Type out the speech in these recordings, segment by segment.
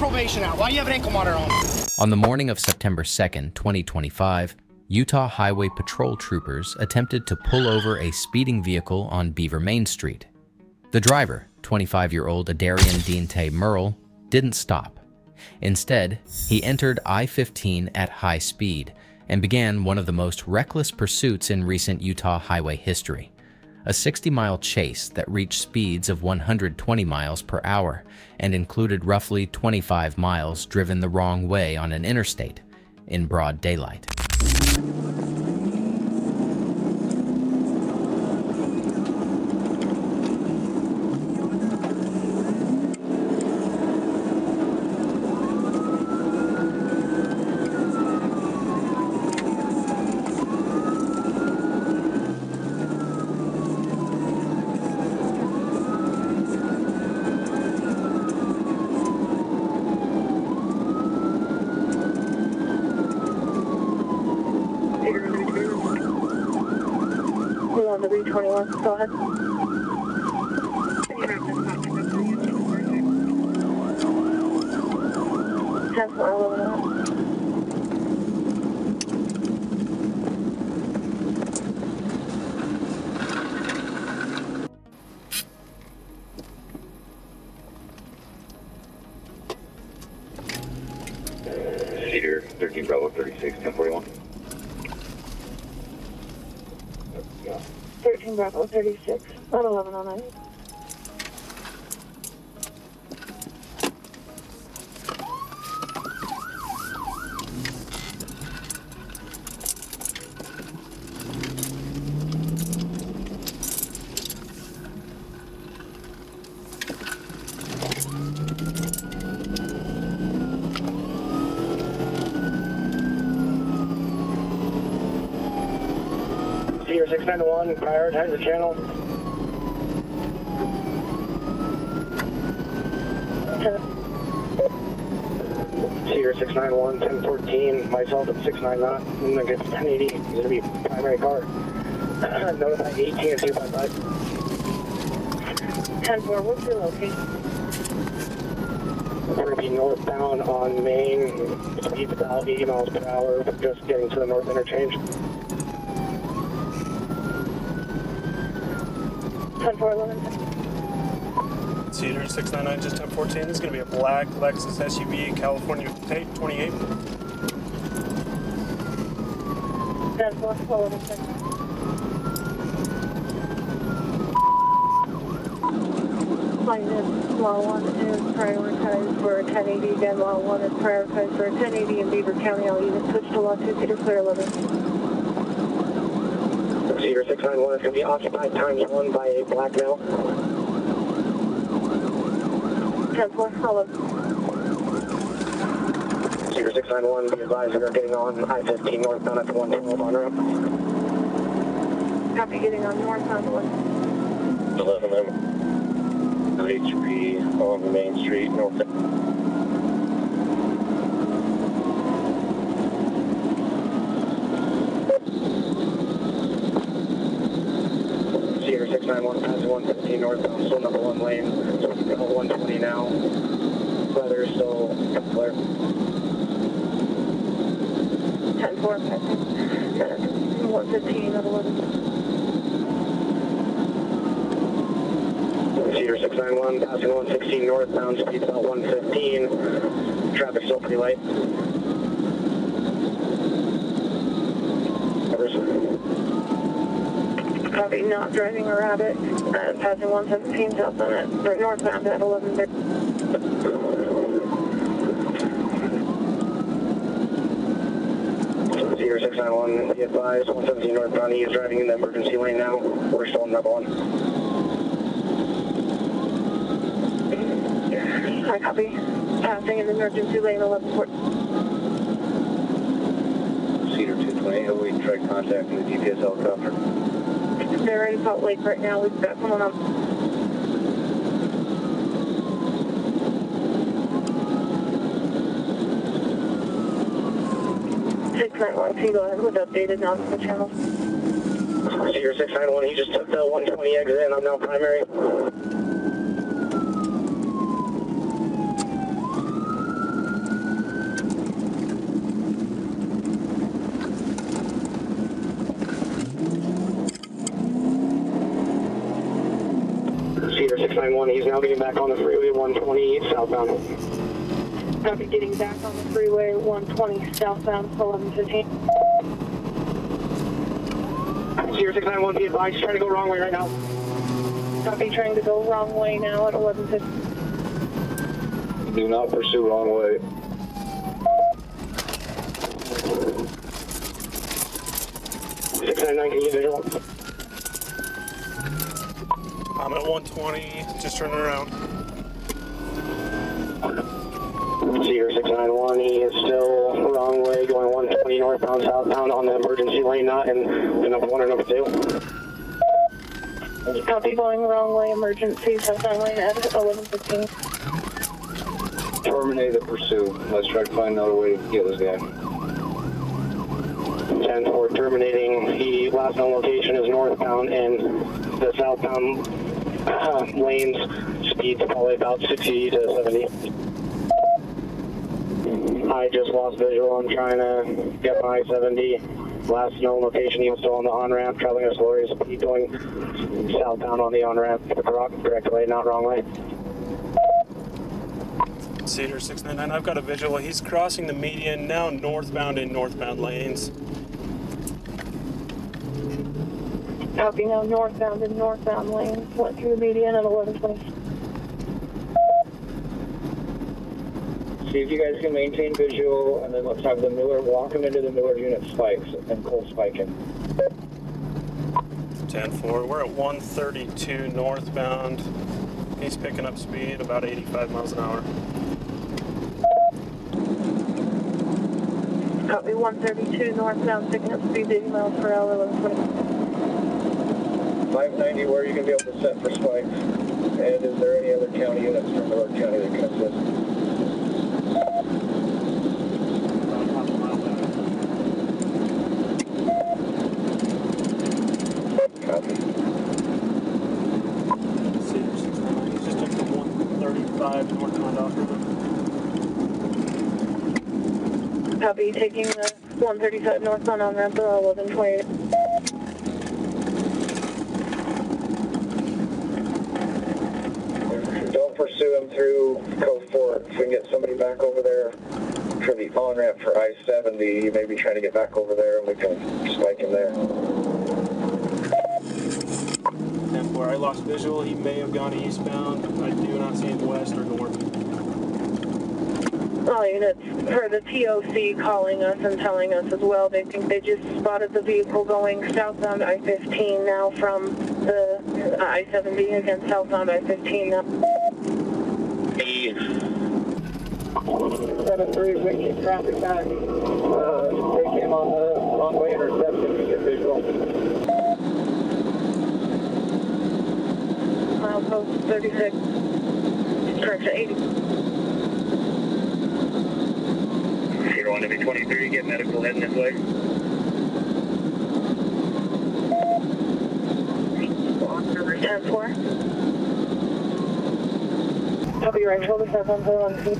probation out. Why do you have an ankle monitor on? On the morning of September 2nd, 2025, Utah Highway Patrol troopers attempted to pull over a speeding vehicle on Beaver Main Street. The driver, 25-year-old Adarian Deante Merle, didn't stop. Instead, he entered I-15 at high speed and began one of the most reckless pursuits in recent Utah highway history, a 60-mile chase that reached speeds of 120 miles per hour and included roughly 25 miles driven the wrong way on an interstate in broad daylight. On the B21, go ahead. 10-4-11. Cedar 13 Bravo 36 1041. 13 Bravo 36 on 1109. Cedar 691, prioritize the channel. Cedar 691, 1014, myself at 699. I'm going to get 1080. It's going to be primary car. Notify 18 and 255. 10-4, what's your location? We're going to be northbound on Main, speed about 80 miles per hour, just getting to the north interchange. 10-4-11. Cedar 699, just 1014. This is going to be a black Lexus SUV, California plate, 28. 10-4-11. Flight Law 1 is prioritized for a 1080. Again, Law 1 is prioritized for a 1080 in Beaver County. All units switch to Law 2, Cedar Clear 11. Cedar 691 is going to be occupied ×1 by a black male. 10-4-11. Cedar 691, be advised we are getting on I-15 northbound at the 112 on ramp. Copy, getting on northbound 1. 11 93 on the Main Street, north. Cedar 691 passes 115 northbound, still number 1 lane. So we can go 120 now. Weather still clear. 10-4, 115 at 11. Cedar 691 passing 116 northbound, speed about 115. Traffic still pretty light. Copy, not driving a rabbit. Passing 117 southbound at, or northbound at 11:30. Cedar 691, be advised, 117 northbound, he is driving in the emergency lane now. We're still in number 1. I copy. Passing in the emergency lane 11:40. Cedar 220, have we tried contacting the GPS helicopter? They're in Salt Lake right now. We've got someone on. 691, can you go ahead with updated nautical channel? Cedar 691, he just took the 120 exit in. I'm now primary. 691, he's now getting back on the freeway 120 southbound. Copy, getting back on the freeway 120 southbound, 1115. Sierra 691, be advised, trying to go wrong way right now. Copy, trying to go wrong way now at 1115. Do not pursue wrong way. Can you visual? I'm at 120, just turning around. Sierra 691, he is still wrong way, going 120 northbound, southbound on the emergency lane, not in the number 1 or number 2. Copy, going wrong way, emergency, southbound lane at 1115. Terminate the pursuit. Let's try to find another way to get this guy. 10-4 terminating. The last known location is northbound, and the southbound lanes speeds probably about 60 to 70. I just lost visual. I'm trying to get my 70. Last known location, he was still on the on-ramp, traveling at a slower speed, going southbound on the on-ramp, correct way, not wrong way. Cedar 699, I've got a visual. He's crossing the median, now northbound in northbound lanes. Copy, now northbound in northbound lanes, went through the median at 1120. See if you guys can maintain visual, and then let's have the Miller walk him into the Miller unit spikes and cold spike him. 10-4, we're at 132 northbound. He's picking up speed about 85 miles an hour. Copy, 132 northbound, picking up speed 80 miles per hour, 1120. 590, where are you going to be able to set for spikes? And is there any other county units from Miller County that can assist? Copy. Cedar 699, he's just up to 135 northbound off river. Copy, taking the 135 northbound on ramp at 1128. Don't pursue him through Cove Fort. If we can get somebody back over there for the on-ramp for I-70, you may be trying to get back over there and we can spike him there. 10-4, I lost visual. He may have gone eastbound. I do not see him west or north. All units for the TOC calling us and telling us as well. They think they just spotted the vehicle going southbound I-15 now from the I-70, again southbound I-15 now. 7-3, wicked traffic back. They came on the wrong way interception to get visual. Milepost 36, correct to 80. 01 to be 23, get medical heading this way. Number 10-4. Copy, right shoulder, southbound, 1 feet.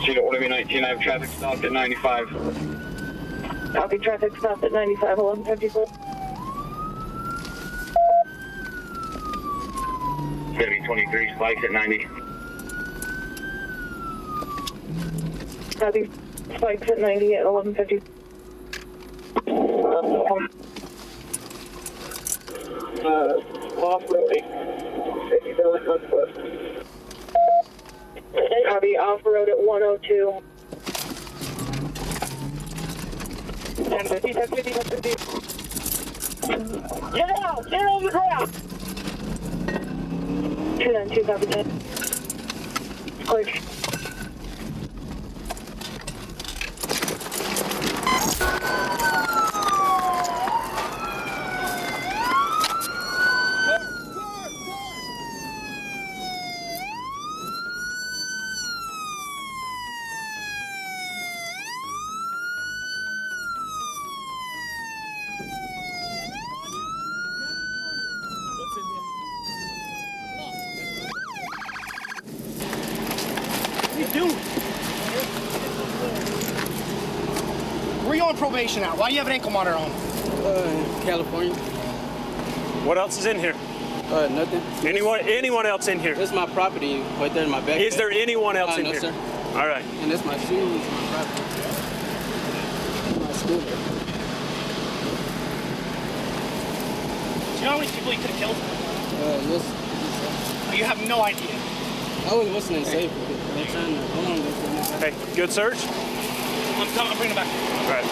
Cheetah, order me 19, I have traffic stopped at 95. Copy, traffic stopped at 95, 1154. It's going to be 23, spikes at 90. Copy, spikes at 90 at 1150. Off-roading. Copy, off-road at 102. 1050, 1050, 1050. Get out! Get on the ground! 292, copy, 10. Clear. Where you on probation at? Why do you have an ankle monitor on? California. What else is in here? Nothing. Anyone else in here? This is my property right there in my back. Is there anyone else in no, here? Sir. All right. And that's my shoes, my property. My scooter. Do you know how many people you could have killed? Yes. Oh, you have no idea. I was listening safe. I'm trying to, hold on. Hey, good search? I'm coming. I'm bringing it back. All right.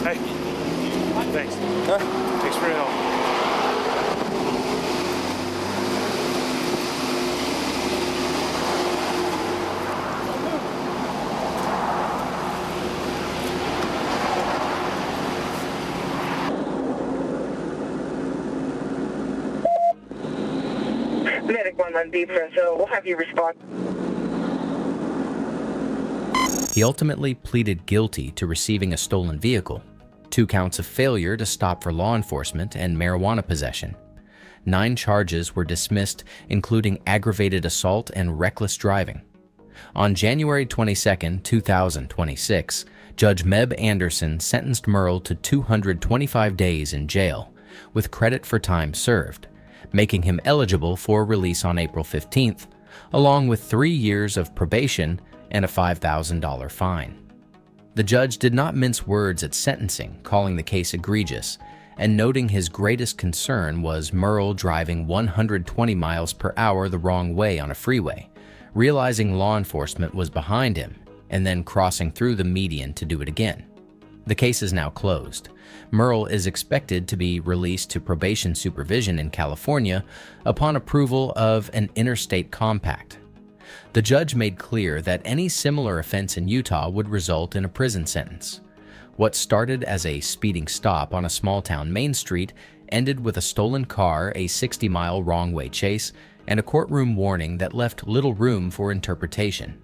Hey, thanks. Thanks for your help. Medic 1-1B, so we'll have you respond. He ultimately pleaded guilty to receiving a stolen vehicle, 2 counts of failure to stop for law enforcement, and marijuana possession. 9 charges were dismissed, including aggravated assault and reckless driving. On January 22, 2026, Judge Meb Anderson sentenced Merle to 225 days in jail, with credit for time served, making him eligible for release on April 15th, along with 3 years of probation and a $5,000 fine. The judge did not mince words at sentencing, calling the case egregious, and noting his greatest concern was Merle driving 120 miles per hour the wrong way on a freeway, realizing law enforcement was behind him, and then crossing through the median to do it again. The case is now closed. Merle is expected to be released to probation supervision in California upon approval of an interstate compact. The judge made clear that any similar offense in Utah would result in a prison sentence. What started as a speeding stop on a small-town main street ended with a stolen car, a 60-mile wrong-way chase, and a courtroom warning that left little room for interpretation.